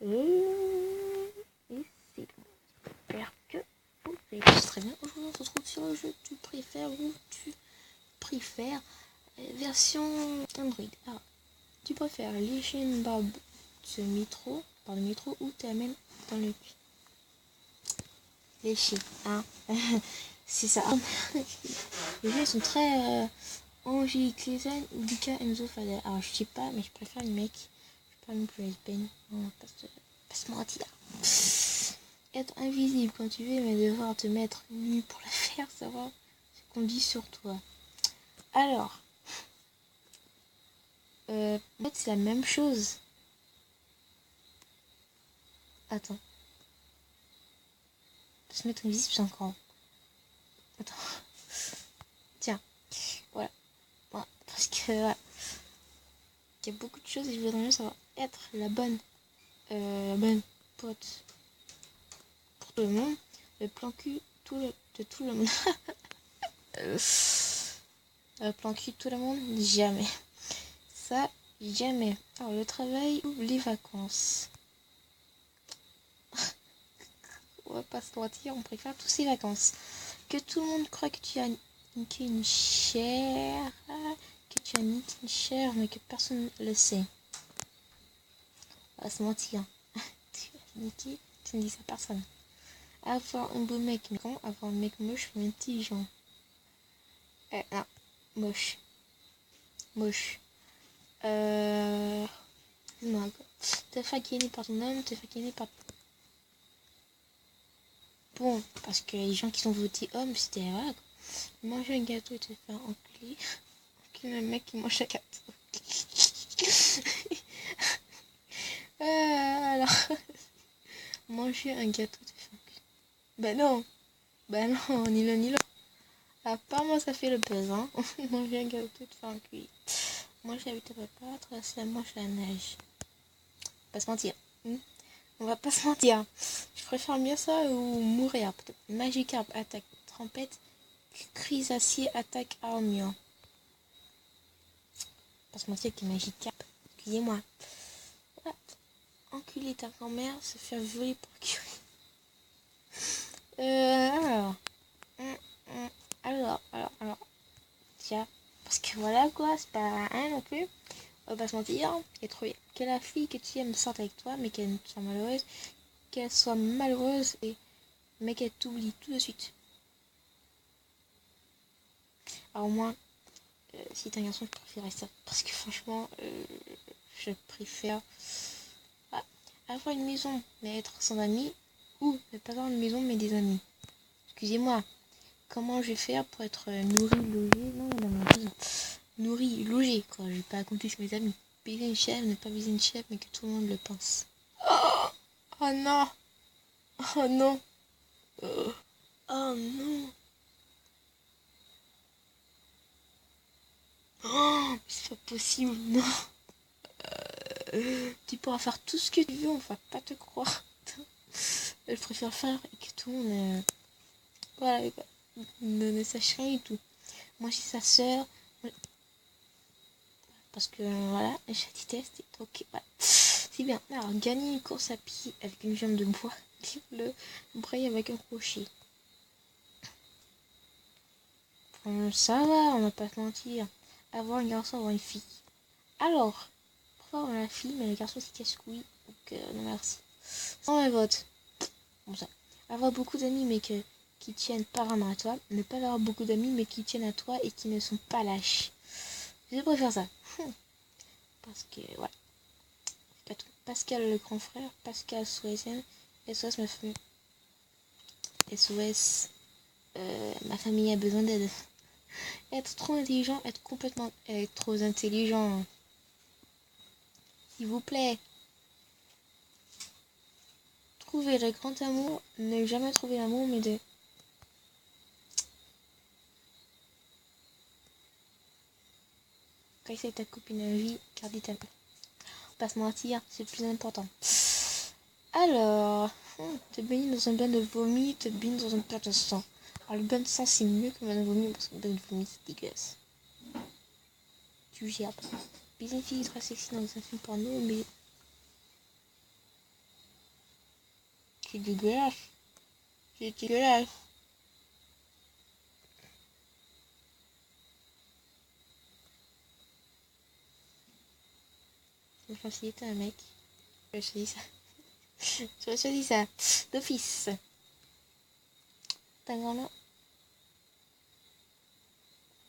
Et c'est bon. J'espère que vous allez tous très bien. Aujourd'hui, on se retrouve sur le jeu Tu préfères ou tu préfères version Android. Alors, tu préfères lécher une barbe de métro, par le métro, ou t'amènes dans le puits. Lécher, hein. C'est ça. Les jeux sont très Angélique Clézanne ou Lucas Enzo Fader. Alors, je sais pas, mais je préfère le mec. Je parle plus Ben. On va pas se mentir. Être invisible quand tu veux, mais devoir te mettre nu pour le faire, savoir ce qu'on dit sur toi. Alors, en fait, c'est la même chose. Attends. Se mettre invisible, c'est encore. Attends. Tiens. Voilà. Parce que, voilà. Il y a beaucoup de choses et je voudrais mieux savoir être la bonne pote pour tout le monde, le plan cul de tout le monde. Le plan cul de tout le monde, jamais. Ça, jamais. Alors, le travail ou les vacances. On va pas se mentir, on préfère tous ces vacances. Que tout le monde croit que tu as niqué une chair, mais que personne ne le sait. On va se mentir. Tu as niqué, tu ne dis ça à personne. Avoir un beau mec, mais quand avoir un mec moche mais intelligent. Non, moche. Non, te faquiner par ton homme, te faquiner par... Bon, parce que les gens qui sont votés hommes, c'était voilà. Manger un gâteau et te faire enculer. Enculer un mec qui mange un gâteau. Alors, manger un gâteau et te faire enculer. Ben non, ni l'un ni l'autre. Apparemment, ça fait le buzz, hein. Manger un gâteau et te faire enculer. Moi, j'habite à papa, traverser la Manche à la nage. Pas se mentir. On va pas se mentir. Je préfère mieux ça ou mourir. Peut-être Magikarp attaque Trompette. Chrysacier attaque Armure. Pas se mentir que Magikarp. Excusez-moi. Voilà. Enculer ta grand-mère, se faire voler pour curie. Alors. Tiens. Parce que voilà quoi, c'est pas un non plus. On va pas se mentir. Et trop bien. Que la fille que tu aimes sorte avec toi, mais qu'elle soit malheureuse. Qu'elle soit malheureuse mais qu'elle t'oublie tout de suite. Alors moi, si t'es un garçon, je préférerais ça. Parce que franchement, je préfère avoir une maison, mais être sans amis. Ou ne pas avoir une maison, mais des amis. Excusez-moi. Comment je vais faire pour être nourri, logé? Non, nourri, logé, quoi. Je vais pas compter sur mes amis. Baiser une chèvre, ne pas baiser une chèvre, mais que tout le monde le pense. Oh non! Oh non! Oh non! Oh, c'est pas possible, non! Tu pourras faire tout ce que tu veux, on va pas te croire. Je préfère faire et que tout le monde voilà, ne sache rien et tout. Moi, je suis sa sœur. Parce que voilà, je déteste. Donc voilà. C'est bien. Alors, gagner une course à pied avec une jambe de bois. Le braille avec un crochet. Ça va, on va pas se mentir. Avoir un garçon, avoir une fille. Alors, pourquoi avoir la fille, mais le garçon c'est casse-couille. Donc non merci. Sans un vote. Bon ça. Avoir beaucoup d'amis mais qui tiennent pas vraiment à toi. Ne pas avoir beaucoup d'amis mais qui tiennent à toi et qui ne sont pas lâches. Je préfère ça. Parce que voilà. C'est pas tout. Pascal le grand frère. Pascal SOSN. SOS ma famille. SOS ma famille a besoin d'aide. Être trop intelligent. Être trop intelligent. S'il vous plaît. Trouver le grand amour, ne jamais trouver l'amour, mais de... Rester ta copine à vie, garder ta... Pas se mentir, c'est le plus important. Alors, te baigner dans un bain de vomi, te baigner dans un bain de sang. Alors le bain de sang c'est mieux que le bain de vomi, parce que le bain de vomi c'est dégueulasse. Tu gères pas. Baiser une fille très sexy dans un film porno, mais... C'est dégueulasse. C'est dégueulasse. Je vais faciliter un mec. Je choisis ça. Je choisis ça. D'office. T'as grand-mère.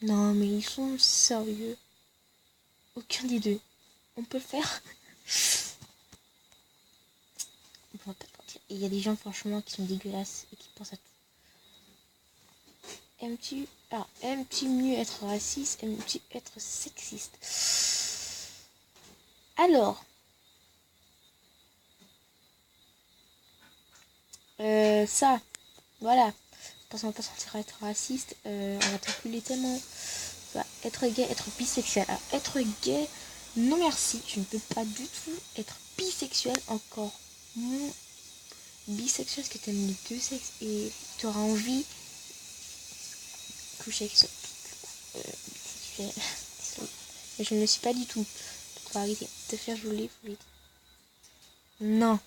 Non, mais ils sont sérieux. Aucun des deux. On peut le faire. On va pas le mentir. Et il y a des gens, franchement, qui sont dégueulasses et qui pensent à tout. Aimes-tu mieux être raciste? Aimes-tu être sexiste? Alors. Ça. Voilà. Parce qu'on va pas sentir être raciste. On va t'enculer tellement. Être gay, être bisexuel. Alors, être gay, non merci. Je ne peux pas du tout être bisexuel encore. Non. Bisexuel, parce que tu aimes les deux sexes et tu auras envie de coucher avec ce bisexuel. Mais je ne le suis pas du tout. Tu vas arrêter de te faire voler. Non.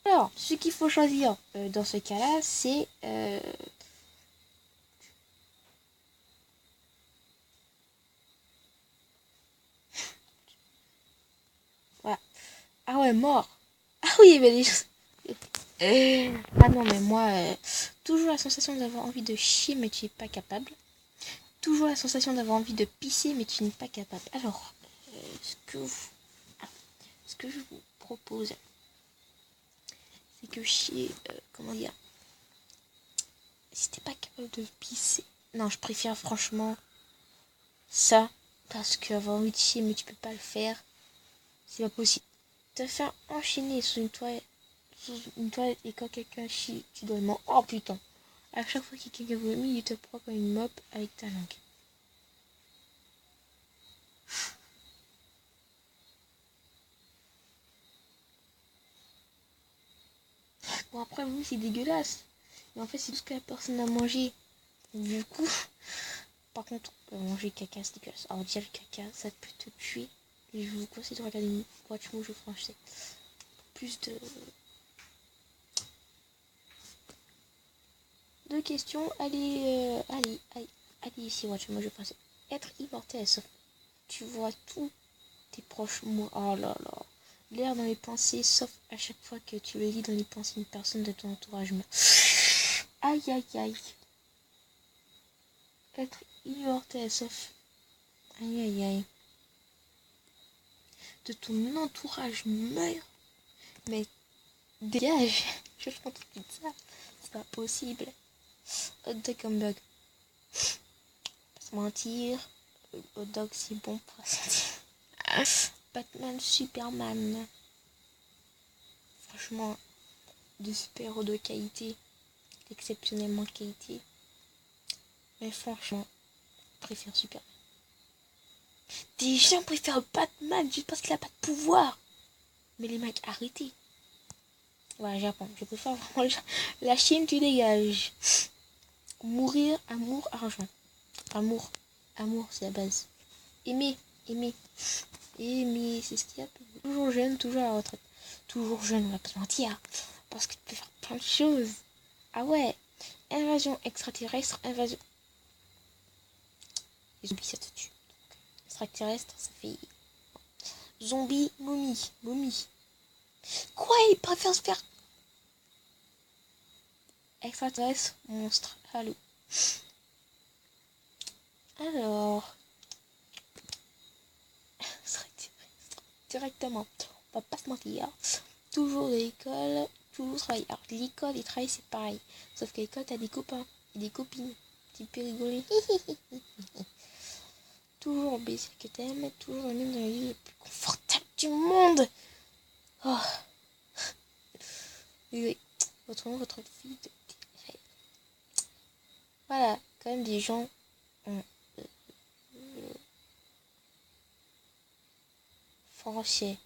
Alors, ce qu'il faut choisir dans ce cas-là, c'est voilà. Ah ouais, mort. Ah oui, mais les choses. Ah non, mais moi, toujours la sensation d'avoir envie de chier, mais tu n'es pas capable. Toujours la sensation d'avoir envie de pisser, mais tu n'es pas capable. Alors, ce que je vous propose, c'est que chier, comment dire, si t'es pas capable de pisser, non, je préfère franchement ça, parce qu'avoir envie de chier, mais tu peux pas le faire, c'est pas possible. Te faire enchaîner sous une toilette, et quand quelqu'un chie, tu dois demander, oh putain, à chaque fois que quelqu'un vomit, il te prend comme une mop avec ta langue. Bon, après, oui, c'est dégueulasse. Mais en fait, c'est tout ce que la personne a mangé. Du coup, par contre, manger caca, c'est dégueulasse. Alors, déjà, le caca, ça peut te tuer. Et je vous conseille de regarder une Watch Mojo français. Plus de questions. Allez ici, Watch Mojo français. Être immortel, sauf tu vois tous tes proches mourir. Oh là là. L'air dans les pensées, sauf à chaque fois que tu le lis dans les pensées d'une personne de ton entourage meurt. Aïe aïe aïe. Être immortel, sauf. Aïe aïe aïe. De ton entourage meurt. Mais dégage. Je pense que ça. C'est pas possible. Hot dog hamburg. Pas se mentir. Hot dog c'est bon pour sentir. Batman, Superman. Franchement, de super-héros de qualité. Exceptionnellement qualité. Mais franchement, je préfère Superman. Des gens préfèrent Batman juste parce qu'il a pas de pouvoir. Mais les mecs, arrêtez. Voilà, Japon. Je préfère vraiment la Chine, tu dégages. Mourir, amour, argent. Amour, c'est la base. Aimer, c'est ce qu'il y a. Toujours jeune, toujours à la retraite. Toujours jeune, on va pas se mentir. Parce que tu peux faire plein de choses. Ah ouais. Invasion extraterrestre, invasion. Les zombies, ça te tue. Extraterrestre, ça fait. Zombie, momie. Quoi, il préfère se faire. Extraterrestre, monstre. Allô. Alors. Directement. On va pas se mentir. Toujours de l'école, toujours travailler. Alors l'école et travail c'est pareil. Sauf qu'à l'école t'as des copains et des copines. Tu peux rigoler. Toujours baiser que t'aimes, toujours le même dans la vie le plus confortable du monde. Oh. Oui. Votre nom, votre fille. Voilà, quand même des gens ont français.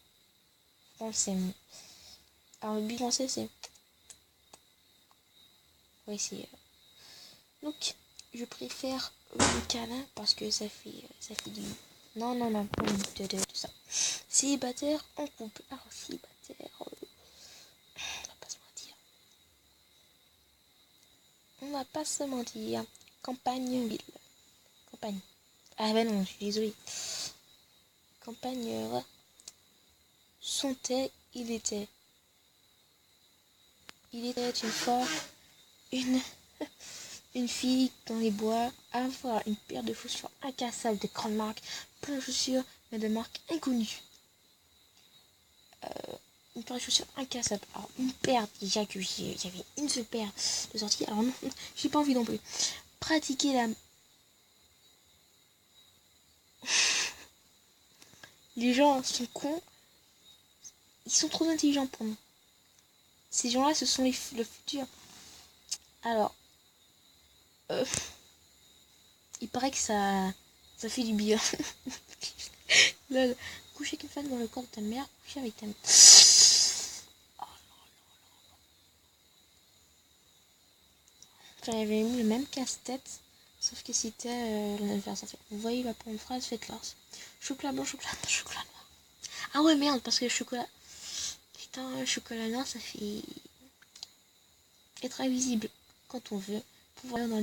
Alors le but français c'est. Oui c'est. Donc je préfère le câlin parce que ça fait du. Non, pas de ça. Célibataire en couple. Alors célibataire. On va pas va pas se mentir. Campagne ville. Campagne. Ah ben non, je suis désolée. Campagne. Il était une fois une fille dans les bois, avoir une paire de chaussures incassables de grande marque, plein de chaussures, mais de marque inconnue. Une paire de chaussures incassables. Alors, une paire, déjà que j'avais une seule paire de sortie. Alors non, j'ai pas envie non plus. Pratiquer la... Les gens sont cons. Ils sont trop intelligents pour nous. Ces gens-là, ce sont le futur. Alors, il paraît que ça fait du bien. Lol. Coucher avec une femme dans le corps de ta mère, coucher avec ta mère. J'avais mis le même casse-tête, sauf que c'était l'inverse en fait. Vous voyez, il va prendre une phrase, faites-la. Chocolat blanc, chocolat noir. Ah ouais, merde, parce que le chocolat... Putain, le chocolat noir, ça fait... être invisible quand on veut. Pouvoir lire dans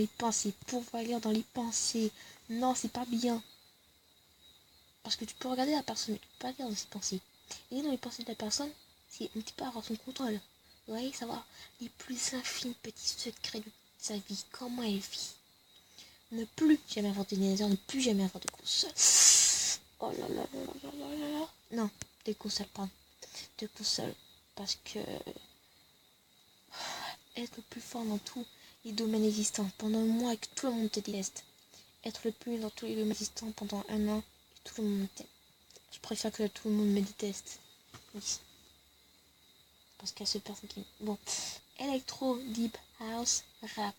les pensées. Non, c'est pas bien. Parce que tu peux regarder la personne, mais tu peux pas lire dans ses pensées. Et dans les pensées de la personne, c'est un petit peu avoir son contrôle. Vous voyez, savoir les plus infimes petits secrets de sa vie, comment elle vit. Ne plus jamais avoir de dinosaures, ne plus jamais avoir de console. Oh là là là là là là là. Non, des consoles, pardon. De consoles. Parce que être le plus fort dans tous les domaines existants pendant un mois et que tout le monde te déteste. Être le plus dans tous les domaines existants pendant un an et tout le monde t'aime. Je préfère que tout le monde me déteste. Oui. Parce qu'il y a ce personne qui... Bon. Electro, deep house, rap.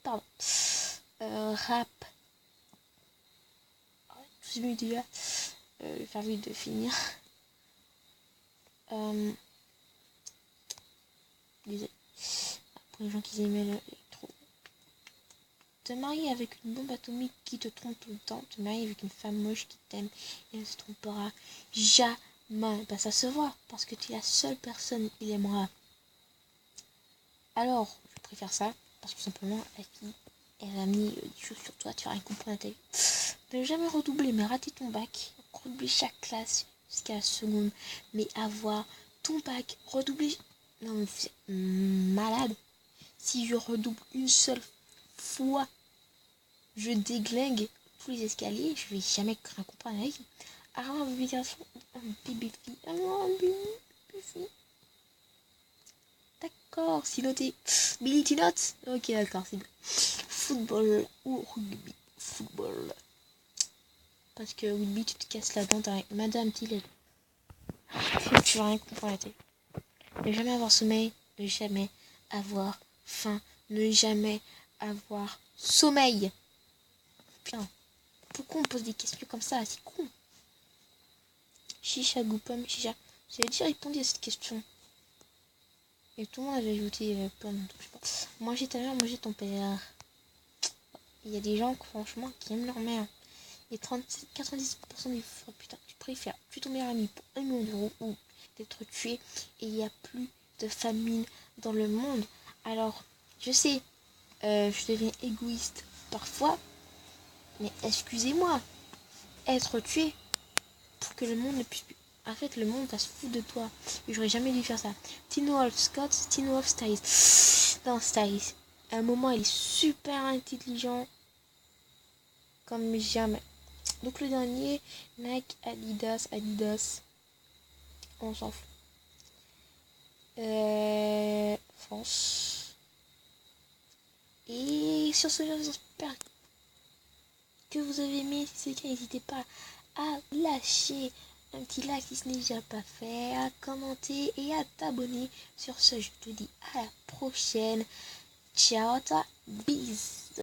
Pardon. Rap. Tout ce déjà. Faire vite de finir. Désolé. Pour les gens qui aimaient l'électro. Te marier avec une bombe atomique qui te trompe tout le temps. Te marier avec une femme moche qui t'aime et ne se trompera jamais. Bah ça se voit. Parce que tu es la seule personne qu'il aimera. Alors, je préfère ça. Parce que simplement, la fille, elle a mis des choses sur toi. Tu vas rien comprendre à ta vie. Ne jamais redoubler, mais rater ton bac. Redoubler chaque classe jusqu'à la seconde. Mais avoir ton bac, redoubler... Non, mais vous êtes malade. Si je redouble une seule fois, je déglingue tous les escaliers. Je vais jamais rien comprendre à la vie. Alors, un bébé garçon, un bébé fille. Alors, un bébé fille. D'accord, si noté. Billy, tu notes? Ok, d'accord, c'est bon. Football ou rugby? Football. Parce que rugby, tu te casses la dent avec Madame Tillet. Tu vas rien comprendre à la télé. Ne jamais avoir sommeil, ne jamais avoir faim, ne jamais avoir sommeil. Putain, pourquoi on pose des questions comme ça? C'est con. Chicha, goupum, chicha. J'avais déjà répondu à cette question. Et tout le monde avait ajouté pomme. Je sais pas. Manger ta mère, manger ton père. Il y a des gens, franchement, qui aiment leur mère. Et 90% des fois, putain, tu préfères tuer ton meilleur ami pour 1 million d'euros ou d'être tué et il n'y a plus de famine dans le monde. Alors, je sais, je deviens égoïste parfois, mais excusez-moi, être tué pour que le monde ne puisse plus... En fait, le monde va se foutre de toi. Et j'aurais jamais dû faire ça. Tino Wolf Scott, Tino Wolf Styles. Non, Styles. À un moment, il est super intelligent. Comme jamais. Donc le dernier, Nike, Adidas. On s'en fout. France. Et sur ce, j'espère que vous avez aimé. Si c'est le cas, n'hésitez pas à lâcher un petit like si ce n'est déjà pas fait, à commenter et à t'abonner. Sur ce, je te dis à la prochaine. Ciao, ta bise.